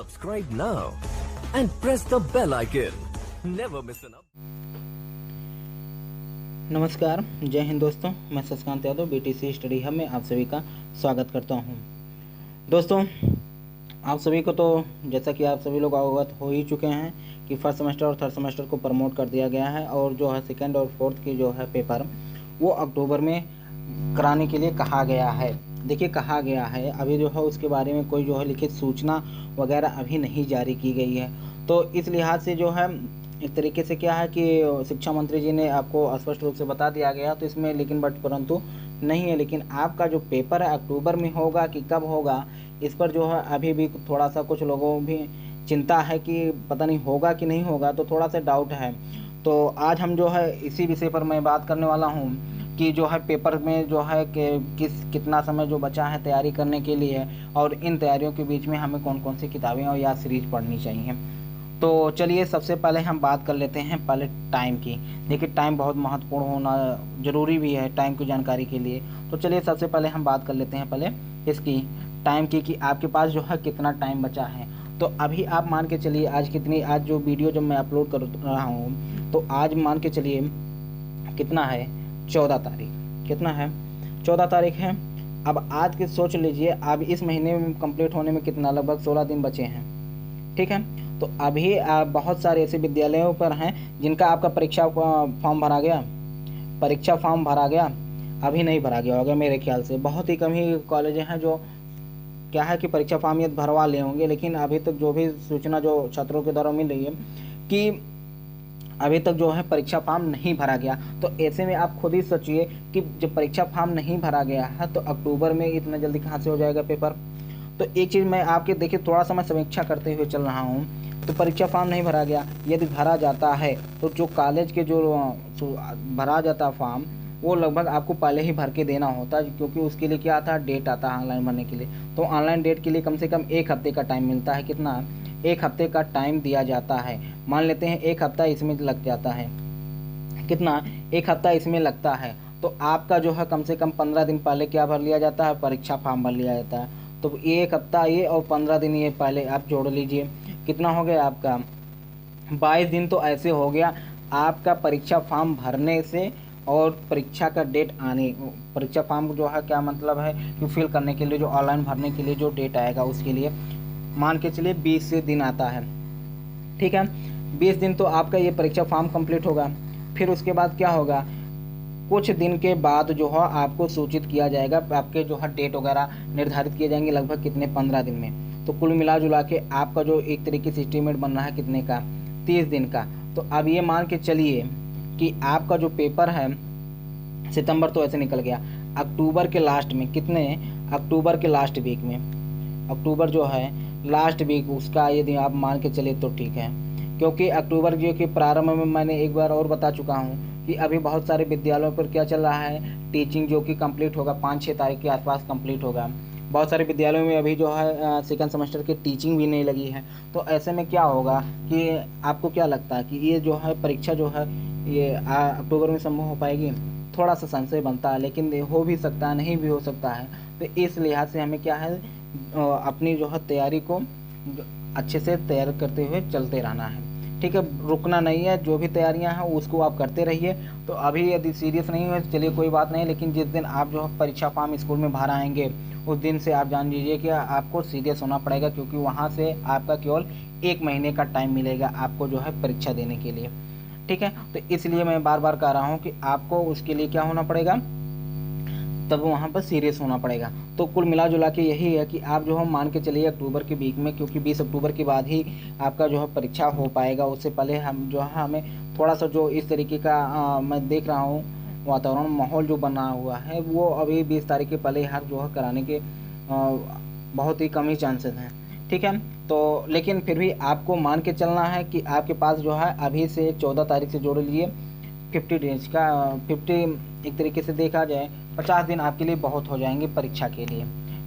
Subscribe now and press the bell icon. Never miss an update. नमस्कार, जय हिंद दोस्तों। मैं Shashikant Yadav BTC study hub में आप सभी का स्वागत करता हूं। दोस्तों, आप सभी को तो जैसा कि आप सभी लोग अवगत हो ही चुके हैं कि फर्स्ट सेमेस्टर और थर्ड सेमेस्टर को प्रमोट कर दिया गया है और जो है सेकेंड और फोर्थ की जो है पेपर वो अक्टूबर में कराने के लिए कहा गया है। देखिए, कहा गया है, अभी जो है उसके बारे में कोई जो है लिखित सूचना वगैरह अभी नहीं जारी की गई है। तो इस लिहाज से जो है एक तरीके से क्या है कि शिक्षा मंत्री जी ने आपको स्पष्ट रूप से बता दिया गया, तो इसमें लेकिन परंतु नहीं है। लेकिन आपका जो पेपर है अक्टूबर में होगा कि कब होगा, इस पर जो है अभी भी थोड़ा सा कुछ लोगों भी चिंता है कि पता नहीं होगा कि नहीं होगा, तो थोड़ा सा डाउट है। तो आज हम जो है इसी विषय पर मैं बात करने वाला हूँ कि जो है पेपर में जो है कि कितना समय जो बचा है तैयारी करने के लिए, और इन तैयारियों के बीच में हमें कौन कौन सी किताबें और या सीरीज पढ़नी चाहिए। तो चलिए, सबसे पहले हम बात कर लेते हैं पहले टाइम की। देखिए, टाइम बहुत महत्वपूर्ण होना ज़रूरी भी है टाइम की जानकारी के लिए। तो चलिए, सबसे पहले हम बात कर लेते हैं पहले इसकी टाइम की कि आपके पास जो है कितना टाइम बचा है। तो अभी आप मान के चलिए आज जो वीडियो जब मैं अपलोड कर रहा हूँ, तो आज मान के चलिए कितना है, 14 तारीख। कितना है, 14 तारीख है। अब आज के सोच लीजिए, अब इस महीने में कंप्लीट होने में कितना, लगभग 16 दिन बचे हैं। ठीक है, तो अभी बहुत सारे ऐसे विद्यालयों पर हैं जिनका आपका परीक्षा फॉर्म भरा गया, परीक्षा फॉर्म भरा गया, अभी नहीं भरा गया होगा मेरे ख्याल से। बहुत ही कम ही कॉलेज हैं जो क्या है कि परीक्षा फॉर्म ये भरवा ले होंगे, लेकिन अभी तक जो भी सूचना जो छात्रों के द्वारा मिल रही है कि अभी तक जो है परीक्षा फॉर्म नहीं भरा गया। तो ऐसे में आप खुद ही सोचिए कि जब परीक्षा फॉर्म नहीं भरा गया है तो अक्टूबर में इतना जल्दी कहाँ से हो जाएगा पेपर। तो एक चीज़ मैं आपके देखिए थोड़ा सा मैं समीक्षा करते हुए चल रहा हूँ। तो परीक्षा फॉर्म नहीं भरा गया, यदि भरा जाता है तो जो कॉलेज के जो भरा जाता फॉर्म वो लगभग आपको पहले ही भर के देना होता है, क्योंकि उसके लिए क्या आता है, डेट आता है ऑनलाइन भरने के लिए। तो ऑनलाइन डेट के लिए कम से कम 1 हफ्ते का टाइम मिलता है। कितना, 1 हफ्ते का टाइम दिया जाता है। मान लेते हैं 1 हफ्ता इसमें लग जाता है। कितना, 1 हफ्ता इसमें लगता है। तो आपका जो है कम से कम 15 दिन पहले क्या भर लिया जाता है, परीक्षा फॉर्म भर लिया जाता है। तो 1 हफ्ता ये और 15 दिन ये पहले आप जोड़ लीजिए, कितना हो गया आपका 22 दिन। तो ऐसे हो गया आपका परीक्षा फॉर्म भरने से और परीक्षा का डेट आने, परीक्षा फॉर्म जो है क्या मतलब है कि फिल करने के लिए जो ऑनलाइन भरने के लिए जो डेट आएगा उसके लिए मान के चलिए 20 दिन आता है। ठीक है, 20 दिन तो आपका ये परीक्षा फॉर्म कंप्लीट होगा। फिर उसके बाद क्या होगा, कुछ दिन के बाद जो है आपको सूचित किया जाएगा, आपके जो है डेट वगैरह निर्धारित किए जाएंगे लगभग कितने, 15 दिन में। तो कुल मिला जुला के आपका जो एक तरीके से एस्टीमेट बन रहा है कितने का, 30 दिन का। तो अब ये मान के चलिए कि आपका जो पेपर है सितंबर तो ऐसे निकल गया, अक्टूबर के लास्ट में कितने, अक्टूबर के लास्ट वीक में, अक्टूबर जो है लास्ट वीक उसका यदि आप मान के चले तो ठीक है। क्योंकि अक्टूबर जो कि प्रारंभ में मैंने एक बार और बता चुका हूँ कि अभी बहुत सारे विद्यालयों पर क्या चल रहा है, टीचिंग जो कि कंप्लीट होगा 5-6 तारीख के आसपास कंप्लीट होगा। बहुत सारे विद्यालयों में अभी जो है सेकंड सेमेस्टर की टीचिंग भी नहीं लगी है। तो ऐसे में क्या होगा कि आपको क्या लगता है कि ये जो है परीक्षा जो है ये अक्टूबर में संभव हो पाएगी? थोड़ा सा संशय बनता है, लेकिन हो भी सकता है, नहीं भी हो सकता है। तो इस लिहाज से हमें क्या है अपनी जो है तैयारी को अच्छे से तैयार करते हुए चलते रहना है। ठीक है, रुकना नहीं है, जो भी तैयारियां हैं उसको आप करते रहिए। तो अभी यदि सीरियस नहीं हुए चलिए कोई बात नहीं, लेकिन जिस दिन आप जो है परीक्षा फॉर्म स्कूल में भर आएंगे उस दिन से आप जान लीजिए कि आपको सीरियस होना पड़ेगा, क्योंकि वहाँ से आपका केवल 1 महीने का टाइम मिलेगा आपको जो है परीक्षा देने के लिए। ठीक है, तो इसलिए मैं बार बार कह रहा हूँ कि आपको उसके लिए क्या होना पड़ेगा, तब वहाँ पर सीरियस होना पड़ेगा। तो कुल मिला जुला के यही है कि आप जो है मान के चलिए अक्टूबर के वीक में, क्योंकि 20 अक्टूबर के बाद ही आपका जो है परीक्षा हो पाएगा। उससे पहले हम जो है हमें थोड़ा सा जो इस तरीके का मैं देख रहा हूँ वातावरण माहौल जो बना हुआ है वो अभी 20 तारीख के पहले हर जो है कराने के बहुत ही कम ही चांसेस हैं। ठीक है, तो लेकिन फिर भी आपको मान के चलना है कि आपके पास जो है अभी से 14 तारीख से जोड़ लीजिए 50 डेज का 50 एक तरीके से देखा जाए 50 दिन आपके लिए बहुत हो जाएंगे परीक्षा के लिए।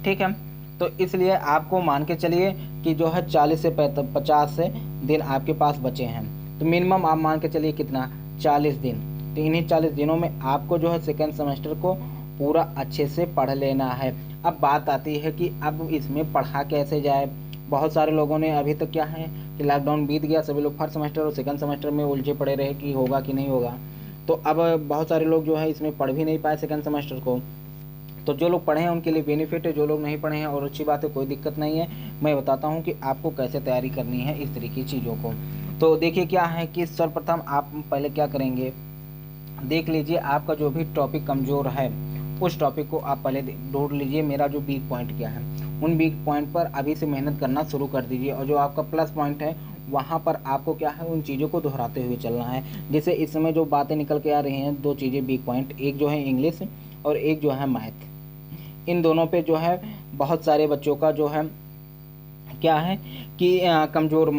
ठीक है, तो इसलिए आपको मान के चलिए कि जो है 40 से 50 से दिन आपके पास बचे हैं। तो मिनिमम आप मान के चलिए कितना, 40 दिन। तो इन्हीं 40 दिनों में आपको जो है सेकेंड सेमेस्टर को पूरा अच्छे से पढ़ लेना है। अब बात आती है कि अब इसमें पढ़ा कैसे जाए। बहुत सारे लोगों ने अभी तक क्या है कि लॉकडाउन बीत गया, सभी लोग फर्स्ट सेमेस्टर और सेकंड सेमेस्टर में उलझे पड़े रहे कि होगा कि नहीं होगा। तो अब बहुत सारे लोग जो है इसमें पढ़ भी नहीं पाए सेकंड सेमेस्टर को। तो जो लोग पढ़े हैं उनके लिए बेनिफिट है, जो लोग नहीं पढ़े हैं और अच्छी बात है, कोई दिक्कत नहीं है। मैं बताता हूँ कि आपको कैसे तैयारी करनी है इस तरीके की चीज़ों को। तो देखिए क्या है कि सर्वप्रथम आप पहले क्या करेंगे, देख लीजिए आपका जो भी टॉपिक कमज़ोर है उस टॉपिक को आप पहले ढूंढ लीजिए, मेरा जो वीक पॉइंट क्या है। उन वीक पॉइंट पर अभी से मेहनत करना शुरू कर दीजिए, और जो आपका प्लस पॉइंट है वहाँ पर आपको क्या है उन चीज़ों को दोहराते हुए चलना है। जैसे इस समय जो बातें निकल के आ रही हैं, दो चीज़ें वीक पॉइंट, एक जो है इंग्लिश और एक जो है मैथ। इन दोनों पे जो है बहुत सारे बच्चों का जो है क्या है कि कमज़ोर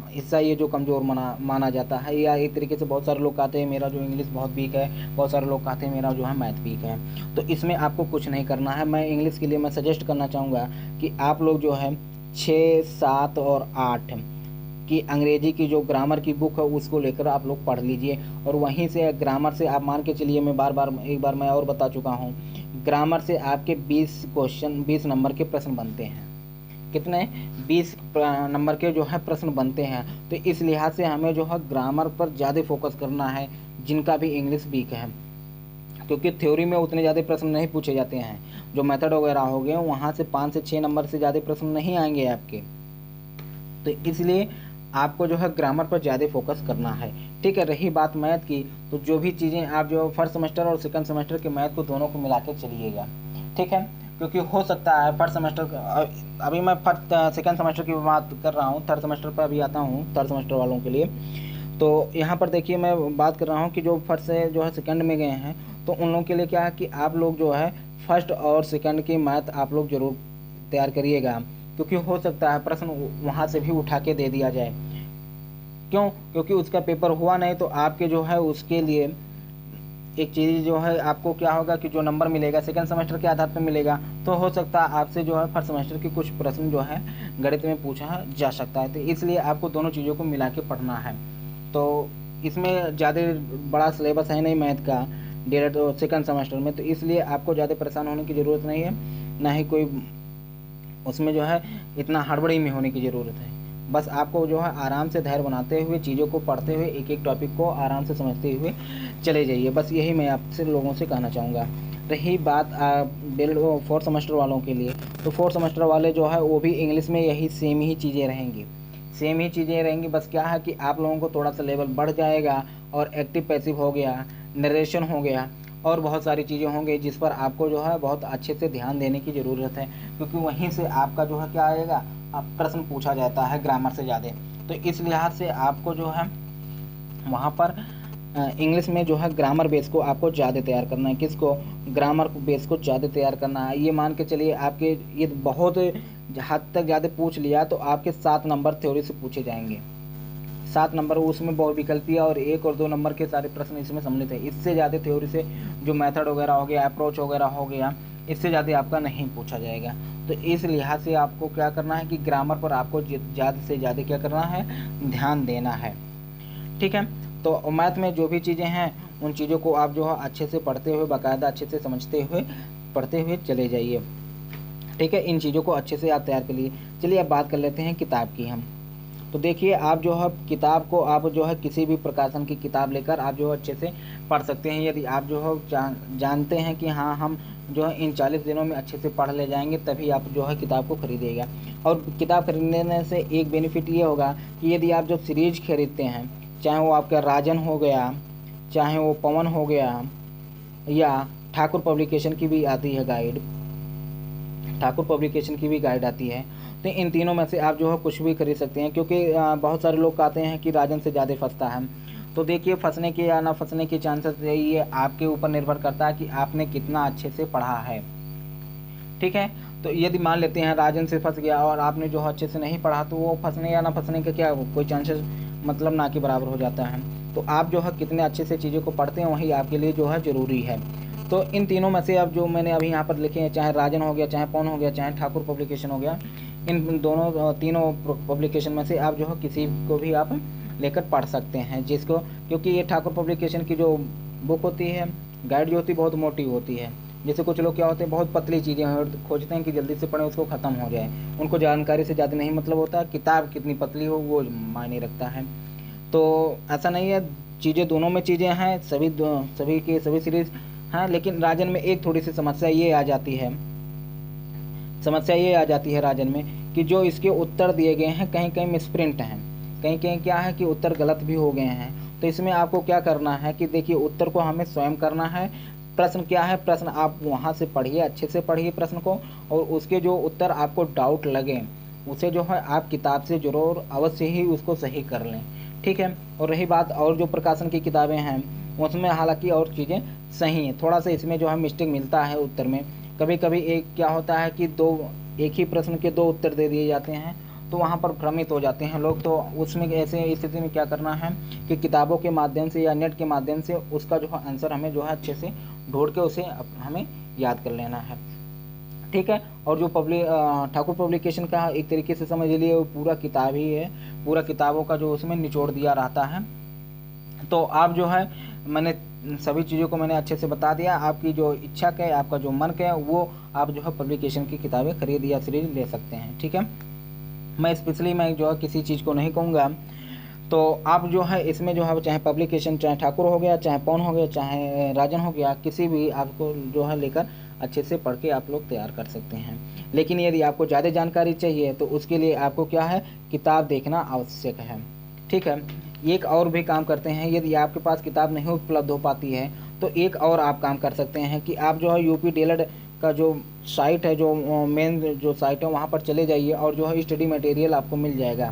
हिस्सा, ये जो कमज़ोर माना जाता है, या एक तरीके से बहुत सारे लोग कहते हैं मेरा जो इंग्लिश बहुत वीक है, बहुत सारे लोग कहते हैं मेरा जो है मैथ वीक है। तो इसमें आपको कुछ नहीं करना है। मैं इंग्लिश के लिए मैं सजेस्ट करना चाहूँगा कि आप लोग जो है 6, 7 और 8 कि अंग्रेजी की जो ग्रामर की बुक है उसको लेकर आप लोग पढ़ लीजिए, और वहीं से ग्रामर से आप मान के चलिए, मैं एक बार मैं और बता चुका हूँ, ग्रामर से आपके 20 क्वेश्चन 20 नंबर के प्रश्न बनते हैं। कितने? 20 नंबर के जो है प्रश्न बनते हैं। तो इस लिहाज से हमें जो है ग्रामर पर ज़्यादा फोकस करना है, जिनका भी इंग्लिश वीक है, क्योंकि थ्योरी में उतने ज़्यादा प्रश्न नहीं पूछे जाते हैं। जो मेथड वगैरह हो गए वहाँ से 5 से 6 नंबर से ज़्यादा प्रश्न नहीं आएंगे आपके। तो इसलिए आपको जो है ग्रामर पर ज़्यादा फोकस करना है। ठीक है, रही बात मैथ की, तो जो भी चीज़ें आप जो फर्स्ट सेमेस्टर और सेकंड सेमेस्टर के मैथ को दोनों को मिला के चलिएगा। ठीक है, क्योंकि हो सकता है फर्स्ट सेमेस्टर, अभी मैं सेकंड सेमेस्टर की बात कर रहा हूँ, थर्ड सेमेस्टर पर अभी आता हूँ थर्ड सेमेस्टर वालों के लिए। तो यहाँ पर देखिए मैं बात कर रहा हूँ कि जो फर्स्ट से जो है सेकंड में गए हैं, तो उन लोगों के लिए क्या है कि आप लोग जो है फर्स्ट और सेकंड की मैथ आप लोग ज़रूर तैयार करिएगा, क्योंकि हो सकता है प्रश्न वहाँ से भी उठा के दे दिया जाए। क्यों? क्योंकि उसका पेपर हुआ नहीं, तो आपके जो है उसके लिए एक चीज़ जो है आपको क्या होगा कि जो नंबर मिलेगा सेकंड सेमेस्टर के आधार पर मिलेगा। तो हो सकता है आपसे जो है फर्स्ट सेमेस्टर के कुछ प्रश्न जो है गणित में पूछा जा सकता है। तो इसलिए आपको दोनों चीज़ों को मिला के पढ़ना है। तो इसमें ज़्यादा बड़ा सिलेबस है नहीं मैथ का डायरेक्ट सेकंड सेमेस्टर में, तो इसलिए आपको ज़्यादा परेशान होने की ज़रूरत नहीं है, ना ही कोई उसमें जो है इतना हड़बड़ी में होने की ज़रूरत है। बस आपको जो है आराम से धैर्य बनाते हुए चीज़ों को पढ़ते हुए एक एक टॉपिक को आराम से समझते हुए चले जाइए। बस यही मैं आपसे लोगों से कहना चाहूँगा। रही बात फोर्थ सेमेस्टर वालों के लिए, तो फोर्थ सेमेस्टर वाले जो है वो भी इंग्लिश में यही सेम ही चीज़ें रहेंगी। बस क्या है कि आप लोगों को थोड़ा सा लेवल बढ़ जाएगा, और एक्टिव पैसिव हो गया, नरेशन हो गया, और बहुत सारी चीज़ें होंगी जिस पर आपको जो है बहुत अच्छे से ध्यान देने की ज़रूरत है, क्योंकि वहीं से आपका जो है क्या आएगा, प्रश्न पूछा जाता है ग्रामर से ज़्यादा। तो इस लिहाज से आपको जो है वहाँ पर इंग्लिश में जो है ग्रामर बेस को आपको ज़्यादा तैयार करना है। किसको? ग्रामर बेस को ज़्यादा तैयार करना है। ये मान के चलिए आपके ये बहुत हद तक ज़्यादा पूछ लिया तो आपके 7 नंबर थ्योरी से पूछे जाएंगे। 7 नंबर उसमें बहुत विकल्पीय और 1 और 2 नंबर के सारे प्रश्न इसमें सम्मिलित है। इससे ज़्यादा थ्योरी से जो मेथड वगैरह हो गया, अप्रोच वगैरह हो गया, इससे ज़्यादा आपका नहीं पूछा जाएगा। तो इस लिहाज से आपको क्या करना है कि ग्रामर पर आपको ज़्यादा से ज़्यादा क्या करना है, ध्यान देना है। ठीक है, तो मैथ में जो भी चीज़ें हैं उन चीज़ों को आप जो है अच्छे से पढ़ते हुए, बाकायदा अच्छे से समझते हुए पढ़ते हुए चले जाइए। ठीक है, इन चीज़ों को अच्छे से आप तैयार कर लिए। चलिए अब बात कर लेते हैं किताब की हम। तो देखिए आप जो है किताब को आप जो है किसी भी प्रकाशन की किताब लेकर आप जो है अच्छे से पढ़ सकते हैं। यदि आप जो है जानते हैं कि हाँ हम जो है इन 40 दिनों में अच्छे से पढ़ ले जाएंगे, तभी आप जो है किताब को खरीदिएगा। और किताब खरीदने से एक बेनिफिट ये होगा कि यदि आप जो सीरीज खरीदते हैं, चाहे वो आपका राजन हो गया, चाहे वो पवन हो गया, या ठाकुर पब्लिकेशन की भी आती है गाइड, ठाकुर पब्लिकेशन की भी गाइड आती है, तो इन तीनों में से आप जो है कुछ भी खरीद सकते हैं। क्योंकि बहुत सारे लोग कहते हैं कि राजन से ज़्यादा फंसता है। तो देखिए फंसने के या ना फंसने के चांसेस ये आपके ऊपर निर्भर करता है कि आपने कितना अच्छे से पढ़ा है। ठीक है, तो यदि मान लेते हैं राजन से फंस गया और आपने जो है अच्छे से नहीं पढ़ा, तो वो फंसने या ना फंसने का क्या कोई चांसेस मतलब ना के बराबर हो जाता है। तो आप जो है कितने अच्छे से चीज़ों को पढ़ते हैं वही आपके लिए जो है ज़रूरी है। तो इन तीनों में से अब जो मैंने अभी यहाँ पर लिखे हैं, चाहे राजन हो गया, चाहे पवन हो गया, चाहे ठाकुर पब्लिकेशन हो गया, इन दोनों तीनों पब्लिकेशन में से आप जो है किसी को भी आप लेकर पढ़ सकते हैं, जिसको, क्योंकि ये ठाकुर पब्लिकेशन की जो बुक होती है, गाइड जो होती है, बहुत मोटी होती है, जैसे कुछ लोग क्या होते हैं बहुत पतली चीज़ें और खोजते हैं कि जल्दी से पढ़ें उसको ख़त्म हो जाए, उनको जानकारी से ज़्यादा नहीं मतलब होता, किताब कितनी पतली हो वो मायने रखता है। तो ऐसा नहीं है, चीज़ें दोनों में चीज़ें हैं, सभी के सभी सीरीज़ हैं, लेकिन राजन में एक थोड़ी सी समस्या ये आ जाती है राजन में कि जो इसके उत्तर दिए गए हैं कहीं कहीं मिसप्रिंट हैं, कहीं कहीं क्या है कि उत्तर गलत भी हो गए हैं। तो इसमें आपको क्या करना है कि देखिए उत्तर को हमें स्वयं करना है। प्रश्न क्या है, प्रश्न आप वहाँ से पढ़िए, अच्छे से पढ़िए प्रश्न को, और उसके जो उत्तर आपको डाउट लगे उसे जो है आप किताब से ज़रूर अवश्य ही उसको सही कर लें, ठीक है। और रही बात और जो प्रकाशन की किताबें हैं उसमें हालांकि और चीज़ें सही हैं, थोड़ा सा इसमें जो है मिस्टेक मिलता है उत्तर में। कभी कभी एक क्या होता है कि एक ही प्रश्न के दो उत्तर दे दिए जाते हैं, तो वहाँ पर भ्रमित हो जाते हैं लोग। तो उसमें ऐसे स्थिति में क्या करना है कि किताबों के माध्यम से या नेट के माध्यम से उसका जो है आंसर हमें जो है अच्छे से ढूंढ के उसे हमें याद कर लेना है, ठीक है। और जो ठाकुर पब्लिकेशन का एक तरीके से समझ लीजिए वो पूरा किताब ही है, पूरा किताबों का जो उसमें निचोड़ दिया रहता है। तो आप जो है मैंने सभी चीज़ों को मैंने अच्छे से बता दिया, आपकी जो इच्छा का है, आपका जो मन का है वो आप जो है पब्लिकेशन की किताबें खरीद या सीरीज ले सकते हैं, ठीक है। मैं स्पेशली मैं जो है किसी चीज़ को नहीं कहूँगा। तो आप जो है इसमें जो है चाहे पब्लिकेशन, चाहे ठाकुर हो गया, चाहे पवन हो गया, चाहे राजन हो गया, किसी भी आपको जो है लेकर अच्छे से पढ़ के आप लोग तैयार कर सकते हैं। लेकिन यदि आपको ज़्यादा जानकारी चाहिए तो उसके लिए आपको क्या है, किताब देखना आवश्यक है, ठीक है। एक और भी काम करते हैं, यदि आपके पास किताब नहीं उपलब्ध हो पाती है तो एक और आप काम कर सकते हैं कि आप जो है यूपी डीएलएड का जो साइट है, जो मेन जो साइट है वहाँ पर चले जाइए और जो है स्टडी मटेरियल आपको मिल जाएगा।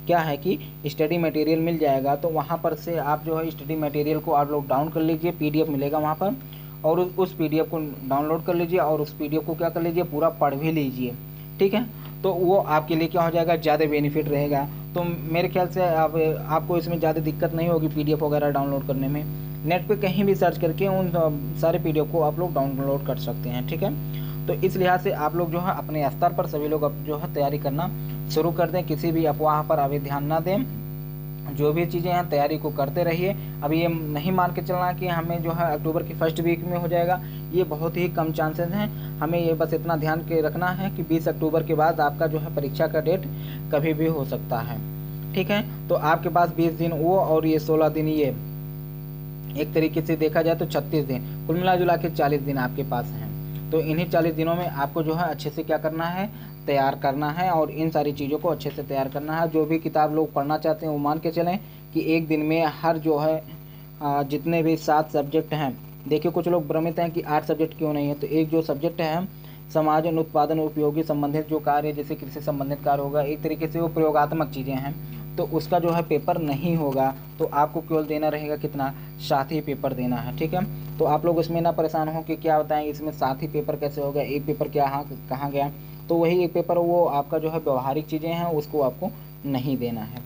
क्या है कि स्टडी मटेरियल मिल जाएगा, तो वहाँ पर से आप जो है स्टडी मटेरियल को आप लोग डाउन कर लीजिए, पीडीएफ मिलेगा वहाँ पर, और उस पीडीएफ को डाउनलोड कर लीजिए और उस पीडीएफ को क्या कर लीजिए, पूरा पढ़ भी लीजिए, ठीक है। तो वो आपके लिए क्या हो जाएगा, ज़्यादा बेनिफिट रहेगा। तो मेरे ख्याल से आपको इसमें ज़्यादा दिक्कत नहीं होगी पीडीएफ वगैरह डाउनलोड करने में। नेट पे कहीं भी सर्च करके उन सारे पीडीएफ को आप लोग डाउनलोड कर सकते हैं, ठीक है। तो इस लिहाज से आप लोग जो है अपने स्तर पर सभी लोग जो है तैयारी करना शुरू कर दें, किसी भी अफवाह पर अभी ध्यान ना दें, जो भी चीज़ें हैं तैयारी को करते रहिए। अब ये नहीं मान के चलना कि हमें जो है अक्टूबर की फर्स्ट वीक में हो जाएगा, ये बहुत ही कम चांसेस हैं। हमें ये बस इतना ध्यान के रखना है कि 20 अक्टूबर के बाद आपका जो है परीक्षा का डेट कभी भी हो सकता है, ठीक है। तो आपके पास 20 दिन वो और ये 16 दिन, ये एक तरीके से देखा जाए तो 36 दिन, कुल मिला जुला के 40 दिन आपके पास हैं। तो इन्हीं 40 दिनों में आपको जो है अच्छे से क्या करना है, तैयार करना है, और इन सारी चीज़ों को अच्छे से तैयार करना है। जो भी किताब लोग पढ़ना चाहते हैं वो मान के चलें कि एक दिन में हर जो है जितने भी 7 सब्जेक्ट हैं, देखिए कुछ लोग भ्रमित हैं कि 8 सब्जेक्ट क्यों नहीं है, तो एक जो सब्जेक्ट है समाज और उत्पादन उपयोगी संबंधित जो कार्य, जैसे कृषि संबंधित कार्य होगा, एक तरीके से वो प्रयोगात्मक चीज़ें हैं, तो उसका जो है पेपर नहीं होगा। तो आपको केवल देना रहेगा कितना, 7 ही पेपर देना है, ठीक है। तो आप लोग इसमें ना परेशान हो कि क्या बताएं इसमें 7 ही पेपर कैसे हो गया, एक पेपर क्या कहाँ गया। तो वही एक पेपर वो आपका जो है व्यवहारिक चीज़ें हैं उसको आपको नहीं देना है,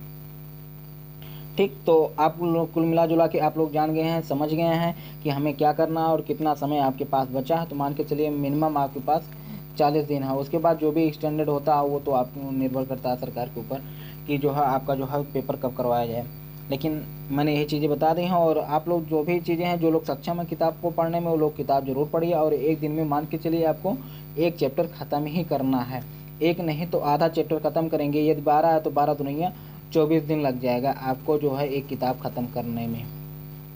ठीक। तो आप लोग कुल मिला जुला के आप लोग जान गए हैं, समझ गए हैं कि हमें क्या करना है और कितना समय आपके पास बचा है। तो मान के चलिए मिनिमम आपके पास 40 दिन है, उसके बाद जो भी एक्सटेंडेड होता है वो तो आपको निर्भर करता है सरकार के ऊपर कि जो है आपका जो है पेपर कब करवाया जाए। लेकिन मैंने यही चीज़ें बता दी हैं, और आप लोग जो भी चीज़ें हैं, जो लोग सक्षम हैं किताब को पढ़ने में वो लोग किताब जरूर पढ़िए, और एक दिन में मान के चलिए आपको एक चैप्टर ख़त्म ही करना है, एक नहीं तो आधा चैप्टर ख़त्म करेंगे। यदि 12 है तो 12 दुनिया 24 दिन लग जाएगा आपको जो है एक किताब ख़त्म करने में,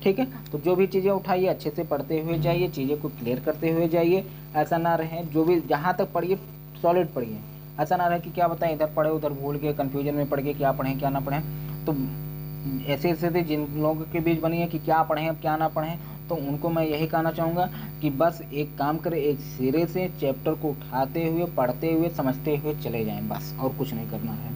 ठीक है। तो जो भी चीज़ें उठाइए अच्छे से पढ़ते हुए जाइए, चीज़ें को क्लियर करते हुए जाइए। ऐसा ना रहे जो भी जहाँ तक पढ़िए सॉलिड पढ़िए, ऐसा ना रहे कि क्या बताएं इधर पढ़े उधर भूल गए, कन्फ्यूजन में पड़ गए, क्या पढ़ें क्या ना पढ़ें। तो ऐसे स्थिति जिन लोगों के बीच बनी है कि क्या पढ़ें अब क्या ना पढ़ें, तो उनको मैं यही कहना चाहूँगा कि बस एक काम करें, एक सिरे से चैप्टर को उठाते हुए पढ़ते हुए समझते हुए चले जाएं, बस और कुछ नहीं करना है,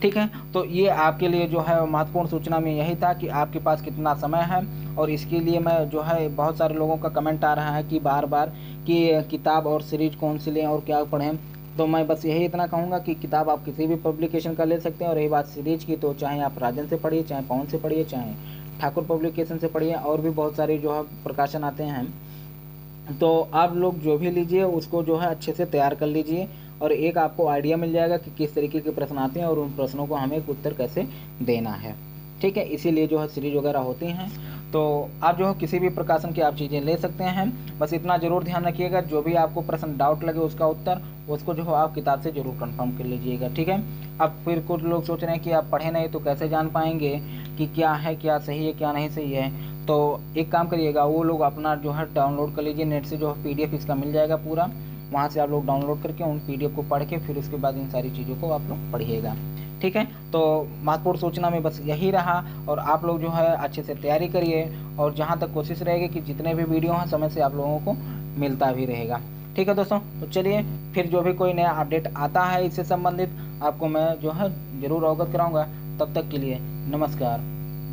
ठीक है। तो ये आपके लिए जो है महत्वपूर्ण सूचना में यही था कि आपके पास कितना समय है। और इसके लिए मैं जो है बहुत सारे लोगों का कमेंट आ रहा है कि बार बार कि किताब और सीरीज कौन सी लें और क्या पढ़ें। तो मैं बस यही इतना कहूँगा कि किताब आप किसी भी पब्लिकेशन का ले सकते हैं, और रही बात सीरीज की तो चाहे आप राजन से पढ़िए, चाहे पवन से पढ़िए, चाहे ठाकुर पब्लिकेशन से पढ़िए, और भी बहुत सारे जो है प्रकाशन आते हैं। तो आप लोग जो भी लीजिए उसको जो है अच्छे से तैयार कर लीजिए, और एक आपको आइडिया मिल जाएगा कि किस तरीके के प्रश्न आते हैं और उन प्रश्नों को हमें उत्तर कैसे देना है, ठीक है। इसीलिए जो है सीरीज वगैरह होती हैं। तो आप जो है किसी भी प्रकाशन की आप चीज़ें ले सकते हैं। बस इतना ज़रूर ध्यान रखिएगा, जो भी आपको प्रश्न डाउट लगे उसका उत्तर उसको जो है आप किताब से ज़रूर कंफर्म कर लीजिएगा, ठीक है। अब फिर कुछ लोग सोच रहे हैं कि आप पढ़े नहीं तो कैसे जान पाएंगे कि क्या है, क्या सही है, क्या नहीं सही है। तो एक काम करिएगा, वो लोग अपना जो है डाउनलोड कर लीजिए नेट से, जो है PDF इसका मिल जाएगा पूरा, वहाँ से आप लोग डाउनलोड करके उन PDF को पढ़ के फिर उसके बाद इन सारी चीज़ों को आप लोग पढ़िएगा, ठीक है। तो महत्वपूर्ण सूचना में बस यही रहा, और आप लोग जो है अच्छे से तैयारी करिए, और जहाँ तक कोशिश रहेगी कि जितने भी वीडियो हैं समय से आप लोगों को मिलता भी रहेगा, ठीक है दोस्तों। तो चलिए फिर जो भी कोई नया अपडेट आता है इससे संबंधित आपको मैं जो है ज़रूर अवगत कराऊँगा। तब तक के लिए नमस्कार,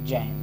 जय हिंद।